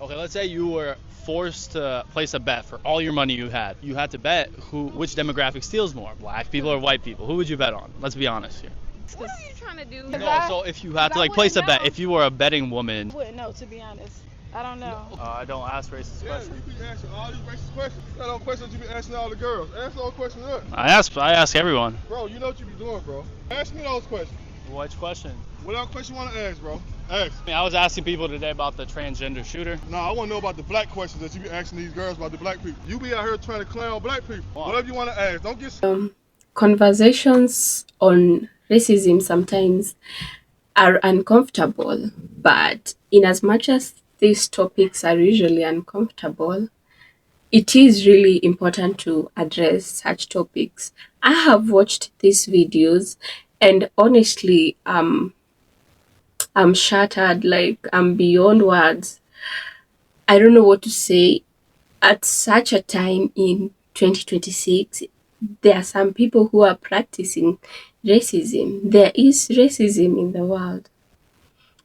Okay, let's say you were forced to place a bet for all your money you had. You had to bet which demographic steals more, black people or white people. Who would you bet on? Let's be honest here. What are you trying to do? No, so if you had to like place a bet, if you were a betting woman. I wouldn't know, to be honest. I don't know. I don't ask racist questions. You be asking all these racist questions. That's all questions you be asking all the girls. Answer those questions up. I ask everyone. Bro, you know what you be doing, bro. Ask me those questions. Which question? Whatever question you want to ask, bro. Ask. I was asking people today about the transgender shooter. No, I want to know about the black questions that you be asking these girls about the black people. You be out here trying to clown black people. Wow. Whatever you want to ask. Don't get... Conversations on racism sometimes are uncomfortable, but in as much as these topics are usually uncomfortable, it is really important to address such topics. I have watched these videos and honestly, I'm shattered, like I'm beyond words. I don't know what to say. At such a time in 2026, there are some people who are practicing racism. There is racism in the world.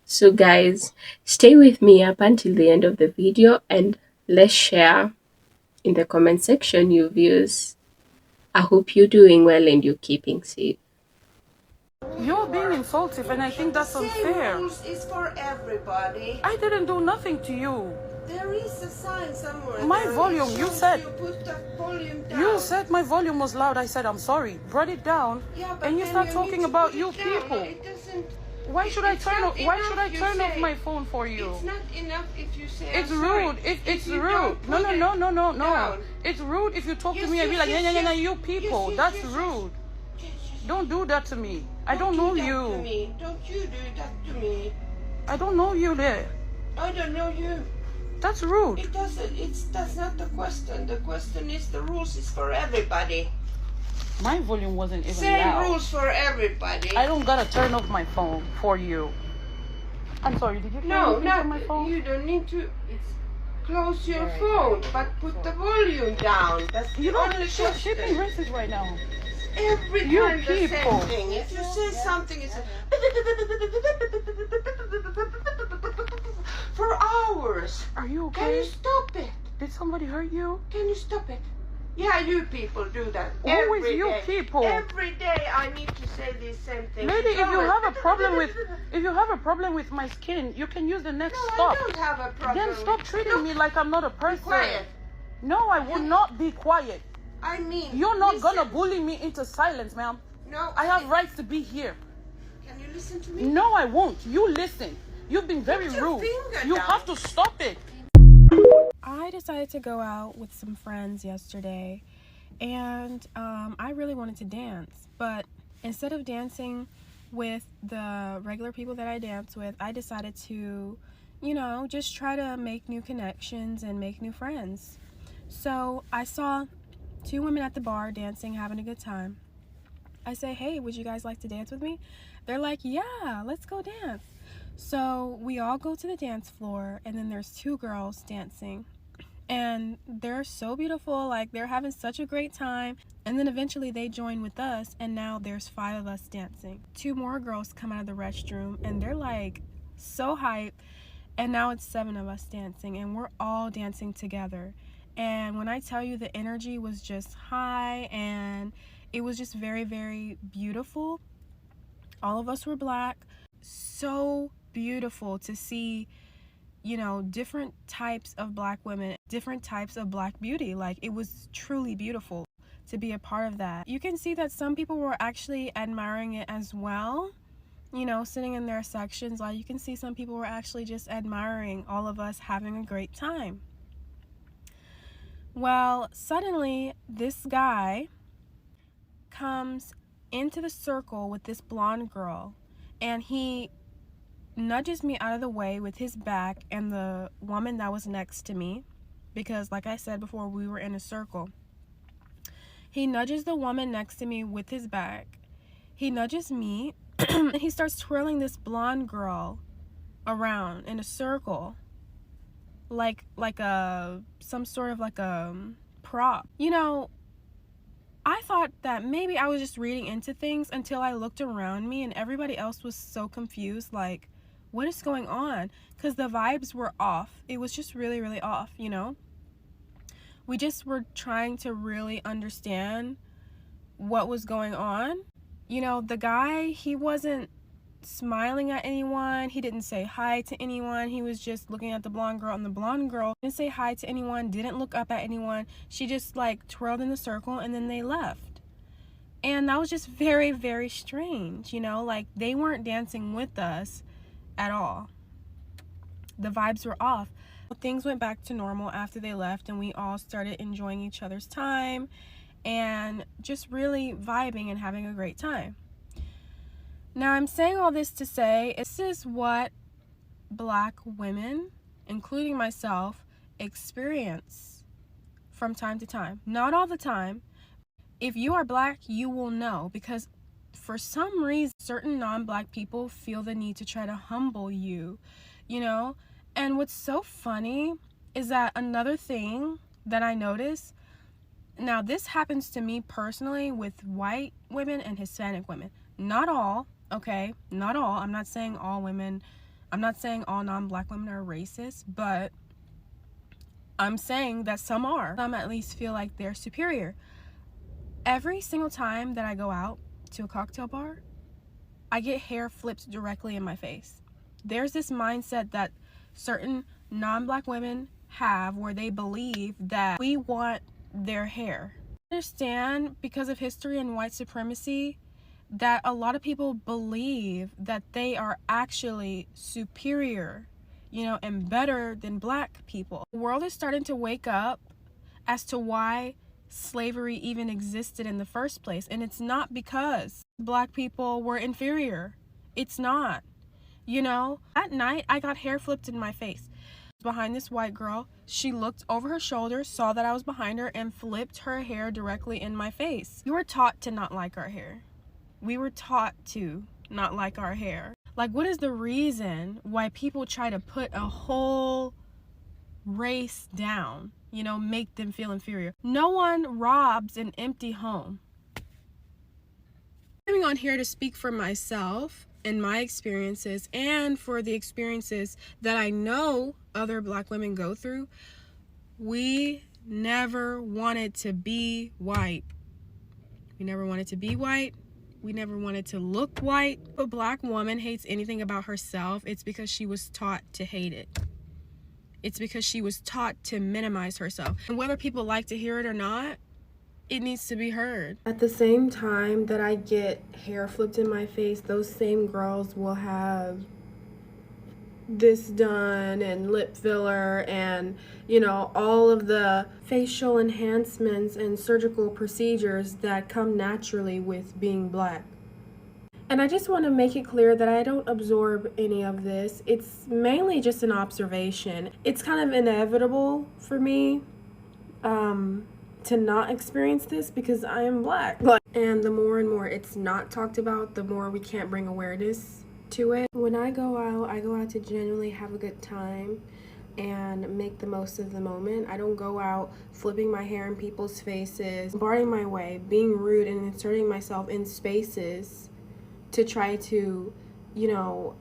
So guys, stay with me up until the end of the video and let's share in the comment section your views. I hope you're doing well and you're keeping safe. You're being insultive and I think that's unfair. Rules is for everybody. I didn't do nothing to you. There is a sign somewhere. My volume, you said. You put the volume down. You said my volume was loud. I said I'm sorry. Brought it down. Yeah, but and you then start you talking need to about put you it down. people. It doesn't. Why should I It's turn not off? Why enough should I you turn off say. my phone for you? It's not enough if you say. It's I'm rude. sorry. It's you rude. don't No, put no, it no, no, no, no. down. It's rude if you talk to Yes, me and be yes, like, yes, yeah, yes. you people. Yes, That's yes, yes. rude. Yes, yes. Don't do that to me. I don't know do that you. To me. Don't you do that to me? I don't know you there. I don't know you. That's rude. It doesn't. That's not the question. The question is the rules is for everybody. My volume wasn't even Same loud. rules for everybody. I don't gotta turn off my phone for you. I'm sorry, did you turn No, off my phone? you don't need to. Close your phone, but put the volume down. That's the You don't only she's being question. racist right now. Every You time the same people. thing. If you say something, it's for hours. Are you Can you okay? stop it? Did somebody hurt you? Can you stop it? Yeah, you people do that. Who is every you day. people? Every day I need to say the same thing. Lady, if you Go have a it. problem with my skin, you can use the next No, stop. I don't have a problem. Then stop treating me like I'm not a person. Quiet. No, I will not be quiet. I mean, You're not listen. gonna bully me into silence, ma'am. No, I have rights to be here. Can you listen to me? No, I won't. You listen. You've been very Put your rude. finger You down. have to stop it. I decided to go out with some friends yesterday, and I really wanted to dance, but instead of dancing with the regular people that I dance with, I decided to, just try to make new connections and make new friends. So I saw two women at the bar dancing, having a good time. I say, hey, would you guys like to dance with me? They're like, yeah, let's go dance. So we all go to the dance floor, and then there's two girls dancing. And they're so beautiful, like they're having such a great time. And then eventually they join with us, and now there's 5 of us dancing. 2 more girls come out of the restroom, and they're like so hyped. And now it's 7 of us dancing, and we're all dancing together. And when I tell you, the energy was just high, and it was just very, very beautiful. All of us were black. So beautiful to see, different types of black women, different types of black beauty. Like, it was truly beautiful to be a part of that. You can see that some people were actually admiring it as well, sitting in their sections. Like, you can see some people were actually just admiring all of us having a great time. Well, suddenly this guy comes into the circle with this blonde girl, and he nudges me out of the way with his back and the woman that was next to me, because like I said before, we were in a circle. He nudges the woman next to me with his back. He nudges me and he starts twirling this blonde girl around in a circle like some sort of like a prop. I thought that maybe I was just reading into things until I looked around me and everybody else was so confused, like, what is going on? Because the vibes were off. It was just really, really off, you know? We just were trying to really understand what was going on. You know, the guy, he wasn't smiling at anyone. He didn't say hi to anyone. He was just looking at the blonde girl, and the blonde girl didn't say hi to anyone, didn't look up at anyone. She just like twirled in the circle and then they left. And that was just very, very strange, you know? Like, they weren't dancing with us at all. The vibes were off. Things went back to normal after they left, and we all started enjoying each other's time and just really vibing and having a great time. Now, I'm saying all this to say this is what Black women, including myself, experience from time to time. Not all the time. If you are Black, you will know, because for some reason, certain non-Black people feel the need to try to humble you, you know? And what's so funny is that another thing that I notice, now this happens to me personally with white women and Hispanic women. Not all, okay? Not all. I'm not saying all women, I'm not saying all non-Black women are racist, but I'm saying that some are. Some at least feel like they're superior. Every single time that I go out to a cocktail bar, I get hair flipped directly in my face. There's this mindset that certain non-Black women have where they believe that we want their hair. I understand, because of history and white supremacy, that a lot of people believe that they are actually superior, you know, and better than Black people. The world is starting to wake up as to why slavery even existed in the first place, and it's not because Black people were inferior. It's not. You know, that night I got hair flipped in my face behind this white girl. She looked over her shoulder, saw that I was behind her, and flipped her hair directly in my face. We were taught to not like our hair. We were taught to not like our hair. Like, what is the reason why people try to put a whole race down, you know, make them feel inferior? No one robs an empty home. I'm coming on here to speak for myself and my experiences, and for the experiences that I know other Black women go through. We never wanted to be white. We never wanted to be white. We never wanted to look white. If a Black woman hates anything about herself, it's because she was taught to hate it. It's because she was taught to minimize herself. And whether people like to hear it or not, it needs to be heard. At the same time that I get hair flipped in my face, those same girls will have this done and lip filler and, you know, all of the facial enhancements and surgical procedures that come naturally with being Black. And I just want to make it clear that I don't absorb any of this. It's mainly just an observation. It's kind of inevitable for me to not experience this because I am Black. And the more and more it's not talked about, the more we can't bring awareness to it. When I go out to genuinely have a good time and make the most of the moment. I don't go out flipping my hair in people's faces, barring my way, being rude and inserting myself in spaces to try to, you know,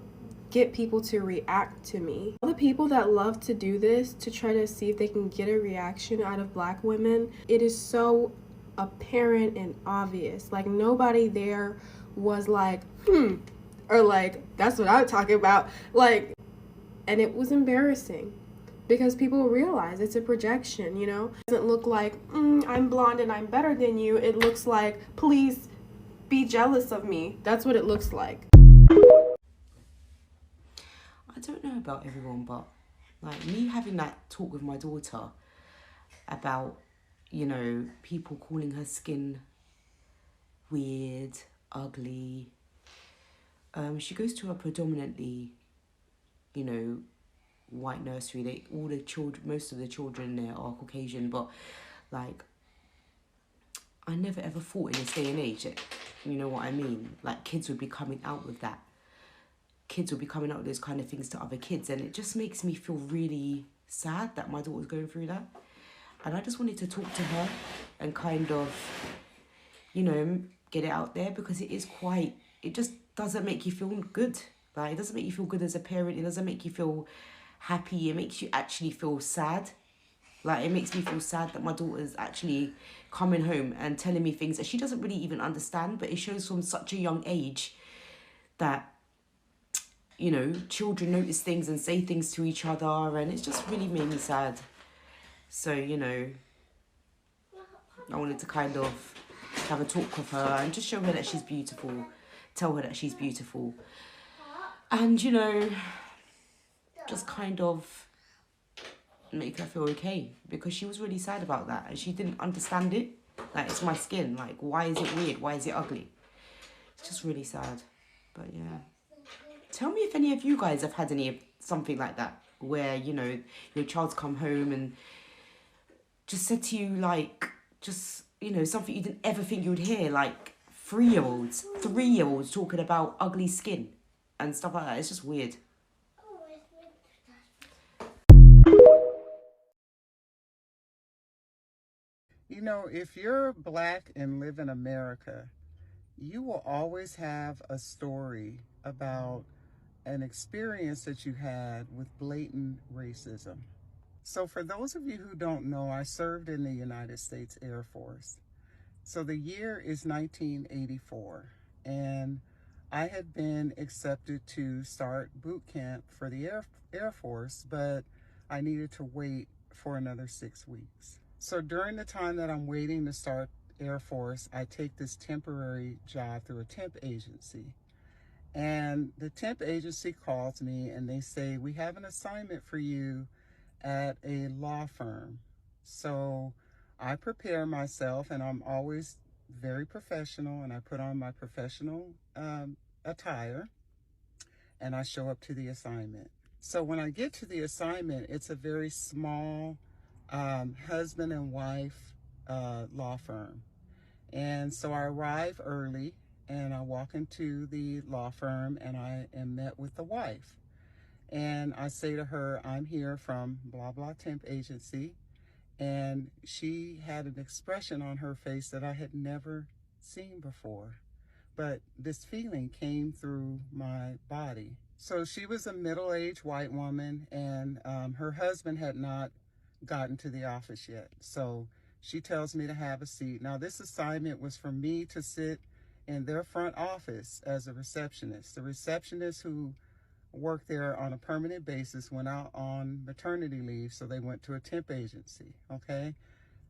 get people to react to me. All the people that love to do this to try to see if they can get a reaction out of Black women, it is so apparent and obvious. Like, nobody there was like, or like, that's what I'm talking about. Like, and it was embarrassing because people realize it's a projection, you know? It doesn't look like, I'm blonde and I'm better than you. It looks like, please be jealous of me. That's what it looks like. I don't know about everyone, but like me having that talk with my daughter about, you know, people calling her skin weird, ugly. She goes to a predominantly, you know, white nursery. Most of the children there are Caucasian, but like, I never ever thought in this day and age that, you know what I mean, like kids would be coming out with that. Kids will be coming out with those kind of things to other kids, and it just makes me feel really sad that my daughter's going through that. And I just wanted to talk to her and kind of, you know, get it out there, because it just doesn't make you feel good. Like, it doesn't make you feel good as a parent. It doesn't make you feel happy. It makes you actually feel sad. Like, it makes me feel sad that my daughter's actually coming home and telling me things that she doesn't really even understand, but it shows from such a young age that, you know, children notice things and say things to each other, and it's just really made me sad. So, you know, I wanted to kind of have a talk with her and just show her that she's beautiful, tell her that she's beautiful, and, you know, just kind of make her feel okay, because she was really sad about that and she didn't understand it. Like, it's my skin. Like, why is it weird? Why is it ugly? It's just really sad. But yeah. Tell me if any of you guys have had something like that, where, you know, your child's come home and just said to you, like, just, you know, something you didn't ever think you would hear, like 3-year-olds talking about ugly skin and stuff like that. It's just weird. You know, if you're Black and live in America, you will always have a story about an experience that you had with blatant racism. So for those of you who don't know, I served in the United States Air Force. So the year is 1984, and I had been accepted to start boot camp for the Air Force, but I needed to wait for another 6 weeks. So during the time that I'm waiting to start Air Force, I take this temporary job through a temp agency. And the temp agency calls me and they say, we have an assignment for you at a law firm. So I prepare myself, and I'm always very professional, and I put on my professional attire, and I show up to the assignment. So when I get to the assignment, it's a very small husband and wife law firm. And so I arrive early and I walk into the law firm and I am met with the wife. And I say to her, I'm here from blah, blah temp agency. And she had an expression on her face that I had never seen before. But this feeling came through my body. So she was a middle-aged white woman, and her husband had not gotten to the office yet. So she tells me to have a seat. Now, this assignment was for me to sit in their front office as a receptionist. The receptionist who worked there on a permanent basis went out on maternity leave, so they went to a temp agency, okay?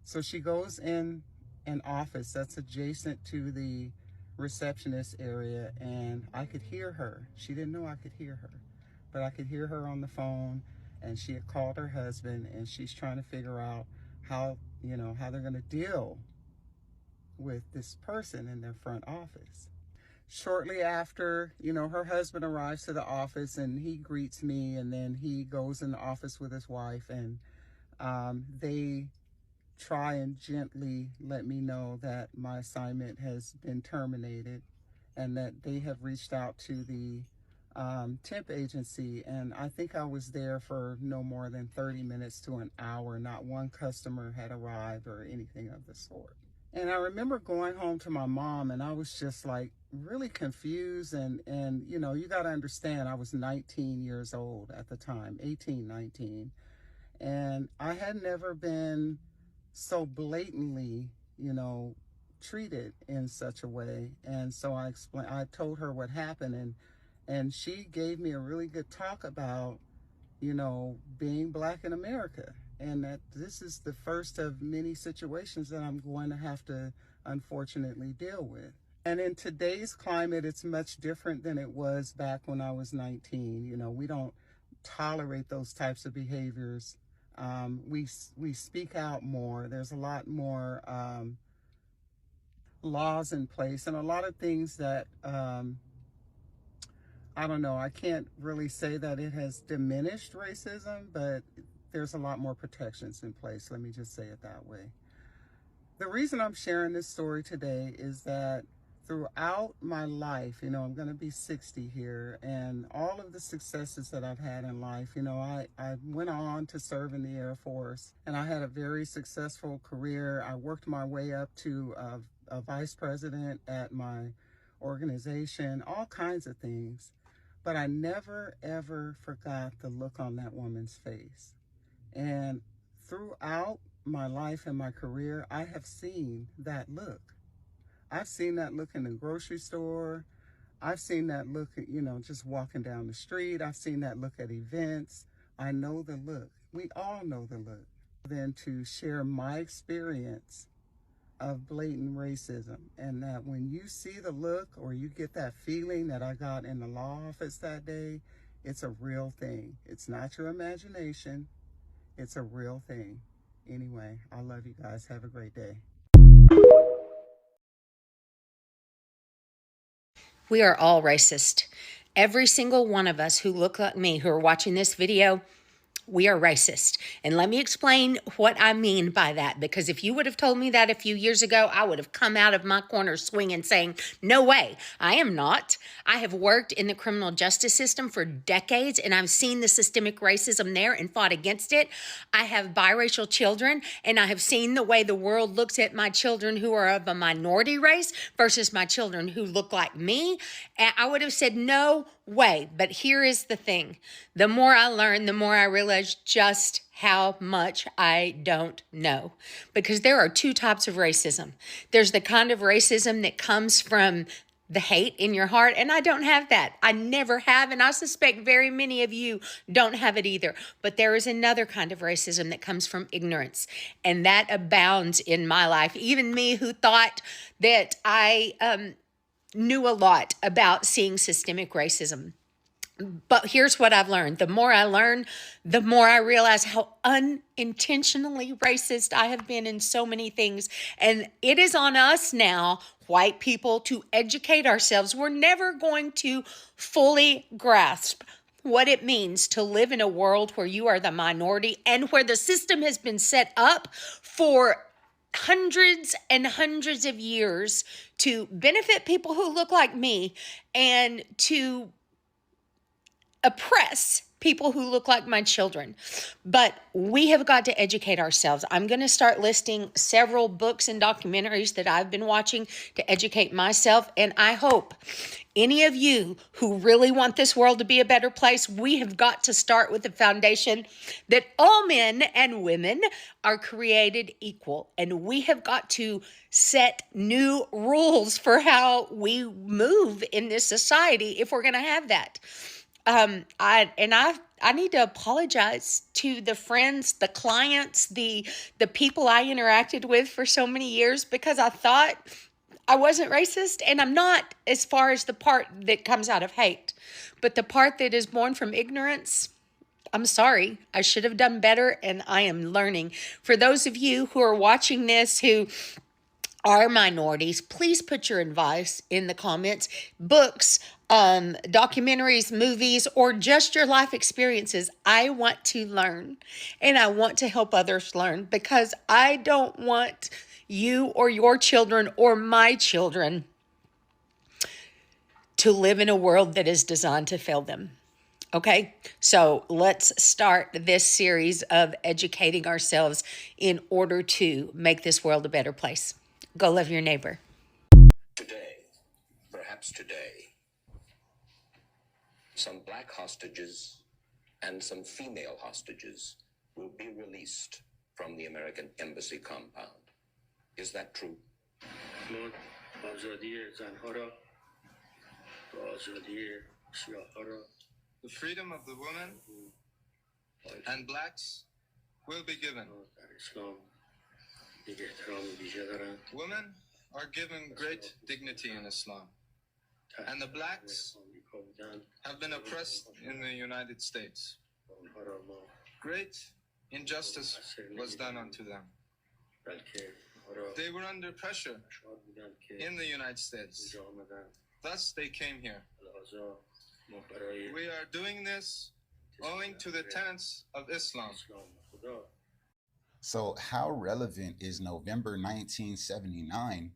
So she goes in an office that's adjacent to the receptionist area, and I could hear her. She didn't know I could hear her, but I could hear her on the phone, and she had called her husband, and she's trying to figure out how, you know, how they're going to deal with this person in their front office. Shortly after, you know, her husband arrives to the office and he greets me, and then he goes in the office with his wife, and they try and gently let me know that my assignment has been terminated and that they have reached out to the temp agency. And I think I was there for no more than 30 minutes to an hour. Not one customer had arrived or anything of the sort. And I remember going home to my mom, and I was just like really confused. And you know, you got to understand, I was 19 years old at the time, 18, 19. And I had never been so blatantly, you know, treated in such a way. And so I told her what happened, and she gave me a really good talk about, you know, being Black in America, and that this is the first of many situations that I'm going to have to unfortunately deal with. And in today's climate, it's much different than it was back when I was 19. You know, we don't tolerate those types of behaviors. We speak out more. There's a lot more laws in place, and a lot of things that I don't know, I can't really say that it has diminished racism, but there's a lot more protections in place. Let me just say it that way. The reason I'm sharing this story today is that throughout my life, you know, I'm going to be 60 here, and all of the successes that I've had in life, you know, I went on to serve in the Air Force, and I had a very successful career. I worked my way up to a vice president at my organization, all kinds of things. But I never, ever forgot the look on that woman's face. And throughout my life and my career, I have seen that look. I've seen that look in the grocery store. I've seen that look, just walking down the street. I've seen that look at events. I know the look. We all know the look. Then to share my experience of blatant racism, and that when you see the look or you get that feeling that I got in the law office that day, it's a real thing. It's not your imagination. It's a real thing. Anyway, I love you guys. Have a great day. We are all racist. Every single one of us who look like me, who are watching this video, we are racist. And let me explain what I mean by that, because if you would have told me that a few years ago, I would have come out of my corner swinging saying, no way, I am not. I have worked in the criminal justice system for decades, and I've seen the systemic racism there and fought against it. I have biracial children, and I have seen the way the world looks at my children who are of a minority race versus my children who look like me. And I would have said, no way. But here is the thing. The more I learn, the more I realize just how much I don't know. Because there are two types of racism. There's the kind of racism that comes from the hate in your heart, and I don't have that. I never have, and I suspect very many of you don't have it either. But there is another kind of racism that comes from ignorance, and that abounds in my life. Even me, who thought that I knew a lot about seeing systemic racism. But here's what I've learned. The more I learn, the more I realize how unintentionally racist I have been in so many things. And it is on us now, white people, to educate ourselves. We're never going to fully grasp what it means to live in a world where you are the minority and where the system has been set up for hundreds and hundreds of years to benefit people who look like me and to oppress people who look like my children. But we have got to educate ourselves. I'm going to start listing several books and documentaries that I've been watching to educate myself. And I hope any of you who really want this world to be a better place, we have got to start with the foundation that all men and women are created equal. And we have got to set new rules for how we move in this society if we're going to have that. I need to apologize to the friends, the clients, the people I interacted with for so many years, because I thought I wasn't racist, and I'm not, as far as the part that comes out of hate. But the part that is born from ignorance, I'm sorry. I should have done better, and I am learning. For those of you who are watching this who are minorities, please put your advice in the comments. Books, documentaries, movies, or just your life experiences. I want to learn, and I want to help others learn, because I don't want you or your children or my children to live in a world that is designed to fail them. Okay, so let's start this series of educating ourselves in order to make this world a better place. Go love your neighbor. Today, perhaps today, some black hostages and some female hostages will be released from the American Embassy compound. Is that true? The freedom of the women and blacks will be given. Women are given great dignity in Islam, and the blacks have been oppressed in the United States. Great injustice was done unto them. They were under pressure in the United States. Thus they came here. We are doing this owing to the tenets of Islam. So how relevant is November 1979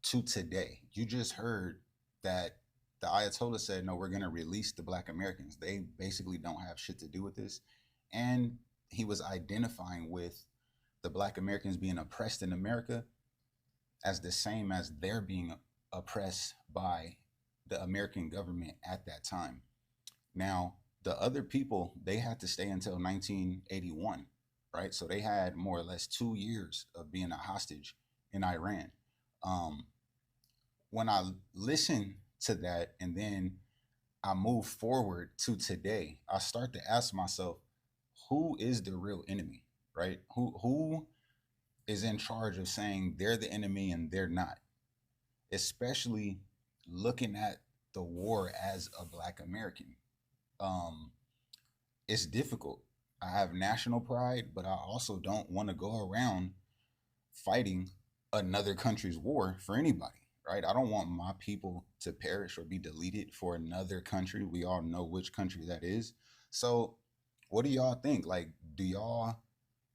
to today? You just heard that the Ayatollah said, no, we're going to release the black Americans. They basically don't have shit to do with this. And he was identifying with the black Americans being oppressed in America as the same as they're being oppressed by the American government at that time. Now, the other people, they had to stay until 1981, right? So they had more or less 2 years of being a hostage in Iran. Um, when I listen to that and then I move forward to today, I start to ask myself, who is the real enemy, right? Who is in charge of saying they're the enemy and they're not? Especially looking at the war as a Black American. Um, it's difficult. I have national pride, but I also don't want to go around fighting another country's war for anybody, right? I don't want my people to perish or be deleted for another country. We all know which country that is. So, what do y'all think? Like,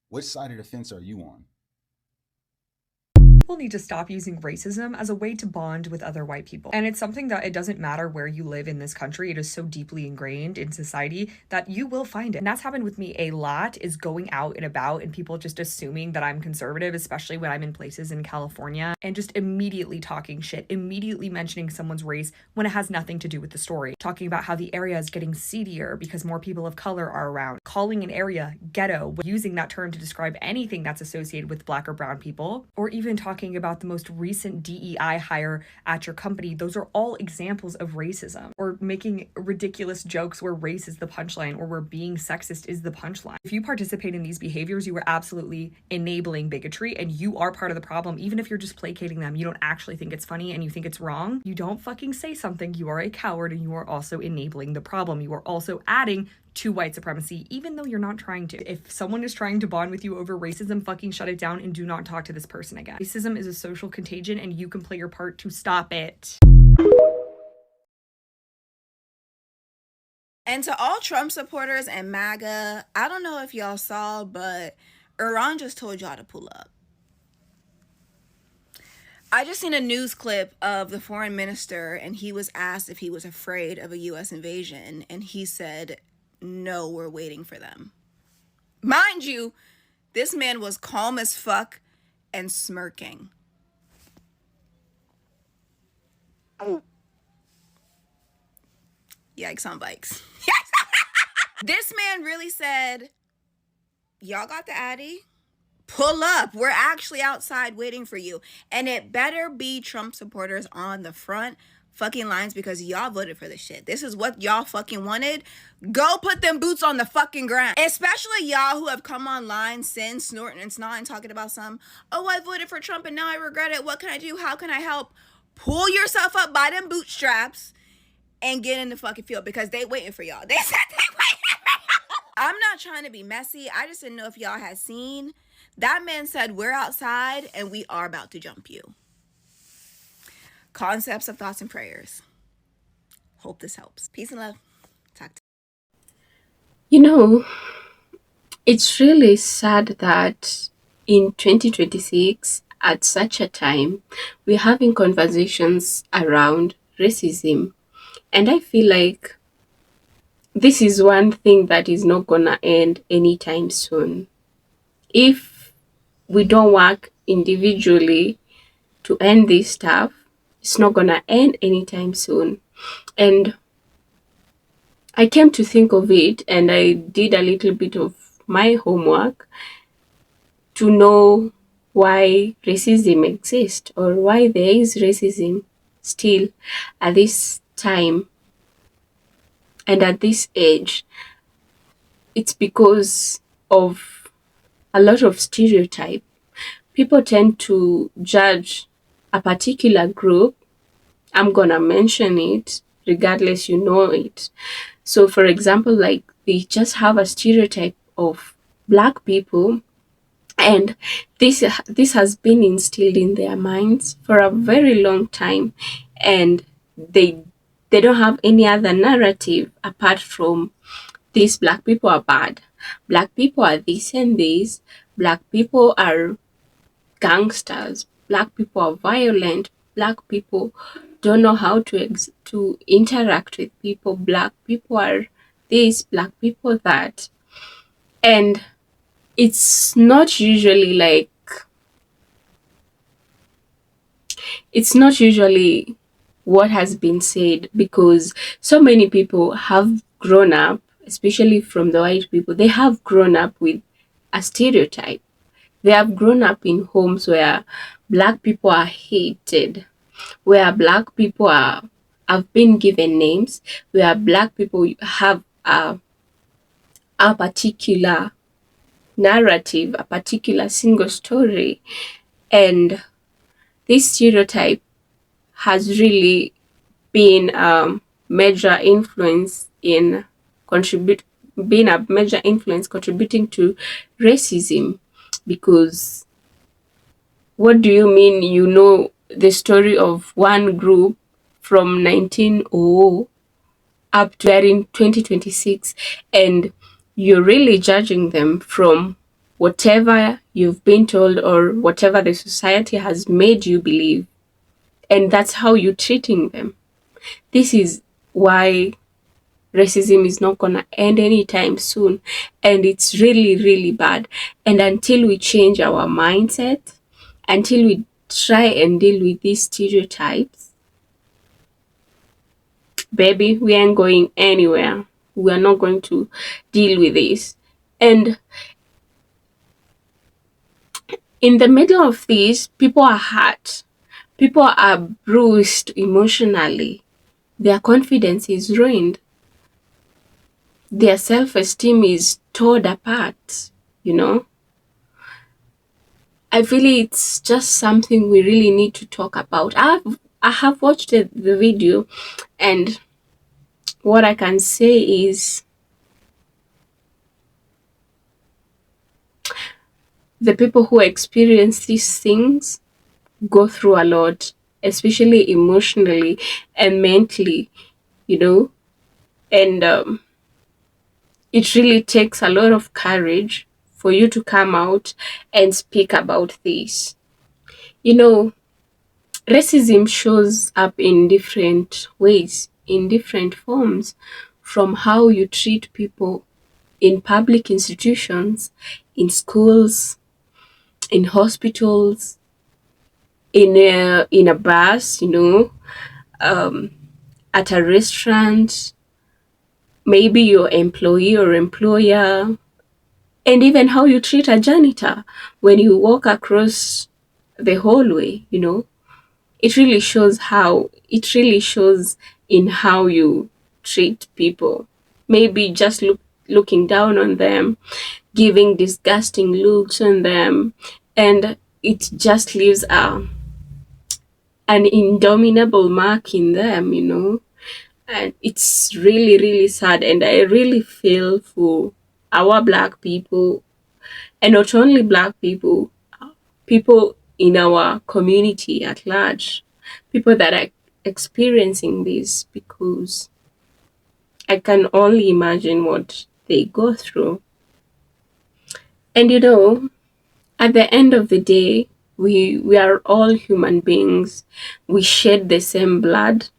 which side of the fence are you on? People need to stop using racism as a way to bond with other white people. And it's something that it doesn't matter where you live in this country. It is so deeply ingrained in society that you will find it. And that's happened with me a lot, is going out and about and people just assuming that I'm conservative, especially when I'm in places in California, and just immediately talking shit, immediately mentioning someone's race when it has nothing to do with the story. Talking about how the area is getting seedier because more people of color are around. Calling an area ghetto, using that term to describe anything that's associated with Black or brown people, or even talking about the most recent DEI hire at your company. Those are all examples of racism. Or making ridiculous jokes where race is the punchline or where being sexist is the punchline. If you participate in these behaviors, you are absolutely enabling bigotry and you are part of the problem. Even if you're just placating them, you don't actually think it's funny and you think it's wrong, you don't fucking say something, you are a coward and you are also enabling the problem. You are also adding to white supremacy, even though you're not trying to. If someone is trying to bond with you over racism, fucking shut it down and do not talk to this person again. Racism is a social contagion and you can play your part to stop it. And to all Trump supporters and MAGA, I don't know if y'all saw, but Iran just told y'all to pull up. I just seen a news clip of the foreign minister and he was asked if he was afraid of a US invasion and he said, no, we're waiting for them. Mind you, this man was calm as fuck and smirking. Yikes on bikes. This man really said, y'all got the Addy? Pull up. We're actually outside waiting for you. And it better be Trump supporters on the front fucking lines because y'all voted for this shit. This is what y'all fucking wanted. Go put them boots on the fucking ground. Especially y'all who have come online since snorting and snotting talking about oh, I voted for Trump and now I regret it. What can I do? How can I help? Pull yourself up by them bootstraps and get in the fucking field because they waiting for y'all. They said they waiting for y'all. I'm not trying to be messy. I just didn't know if y'all had seen. That man said, we're outside and we are about to jump you. Concepts of thoughts and prayers. Hope this helps. Peace and love. Talk to You know, it's really sad that in 2026, at such a time, we're having conversations around racism. And I feel like this is one thing that is not gonna end anytime soon. If we don't work individually to end this stuff, it's not gonna end anytime soon. And I came to think of it and I did a little bit of my homework to know why racism exists or why there is racism still at this time and at this age. It's because of a lot of stereotype. People tend to judge a particular group. I'm gonna mention it regardless you know it. So for example, like they just have a stereotype of Black people, and this has been instilled in their minds for a very long time, and they don't have any other narrative apart from these Black people are bad, Black people are this and this, Black people are gangsters, Black people are violent, Black people don't know how to interact with people, Black people are this, Black people that. And it's not usually like, it's not usually what has been said because so many people have grown up, especially from the white people, they have grown up with a stereotype. They have grown up in homes where black people are hated, where black people have been given names, where black people have a particular narrative, a particular single story. And this stereotype has really been major influence in contribute being a major influence contributing to racism. Because what do you mean you know the story of one group from 1900 up to in 2026, and you're really judging them from whatever you've been told or whatever the society has made you believe, and that's how you're treating them? This is why racism is not gonna end anytime soon, and it's really, really bad. And until we change our mindset, until we try and deal with these stereotypes, baby, we ain't going anywhere. We are not going to deal with this. And in the middle of this, people are hurt. People are bruised emotionally. Their confidence is ruined. Their self-esteem is torn apart, you know. I feel it's just something we really need to talk about. I have watched the video, and what I can say is the people who experience these things go through a lot, especially emotionally and mentally, you know. And it really takes a lot of courage for you to come out and speak about this. You know, racism shows up in different ways, in different forms, from how you treat people in public institutions, in schools, in hospitals, in a bus, you know, at a restaurant, maybe your employee or employer, and even how you treat a janitor when you walk across the hallway, you know. It really shows in how you treat people. Maybe just looking down on them, giving disgusting looks on them, and it just leaves an indomitable mark in them, you know. And it's really, really sad, and I really feel for our black people, and not only black people, people in our community at large, people that are experiencing this, because I can only imagine what they go through. And you know, at the end of the day, we are all human beings. We shed the same blood.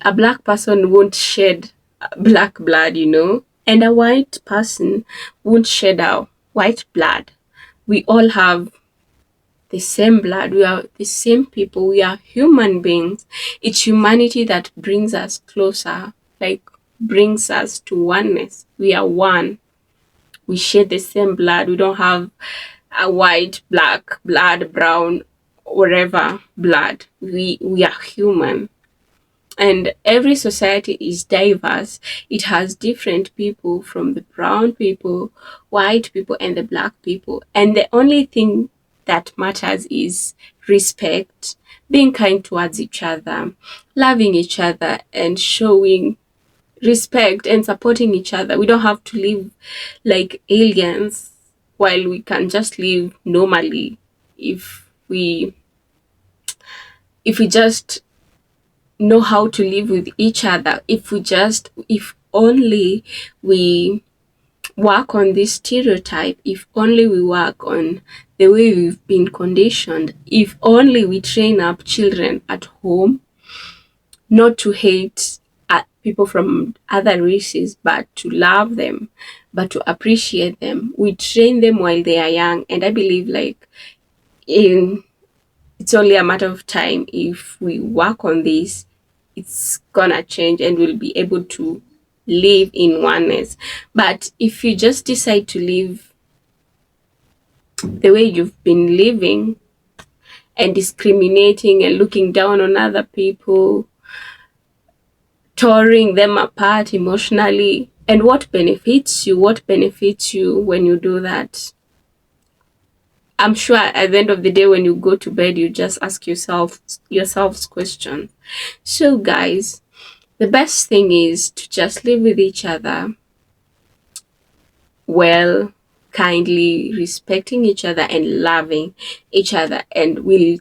A black person won't shed black blood, you know, and a white person won't shed our white blood. We all have the same blood. We are the same people. We are human beings. It's humanity that brings us closer, like brings us to oneness. We are one. We share the same blood. We don't have a white, black blood, brown, whatever blood. We are human. And every society is diverse. It has different people, from the brown people, white people, and the black people. And the only thing that matters is respect, being kind towards each other, loving each other, and showing respect and supporting each other. We don't have to live like aliens, while we can just live normally if we just know how to live with each other. If only we work on this stereotype, if only we work on the way we've been conditioned, if only we train up children at home not to hate people from other races, but to love them, but to appreciate them. We train them while they are young, and I believe it's only a matter of time. If we work on this, it's gonna change, and we'll be able to live in oneness. But if you just decide to live the way you've been living and discriminating and looking down on other people, tearing them apart emotionally, and what benefits you when you do that? I'm sure at the end of the day, when you go to bed, you just ask yourselves questions. So guys, the best thing is to just live with each other well, kindly, respecting each other and loving each other, and will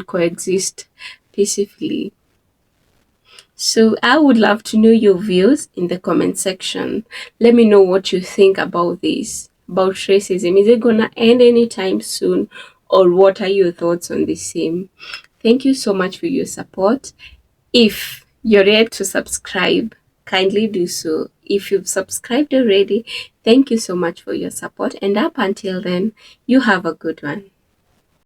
coexist peacefully. So I would love to know your views in the comment section. Let me know what you think about this, about racism. Is it gonna end anytime soon, or what are your thoughts on the same? Thank you so much for your support. If you're yet to subscribe, kindly do so. If you've subscribed already, thank you so much for your support. And up until then, you have a good one.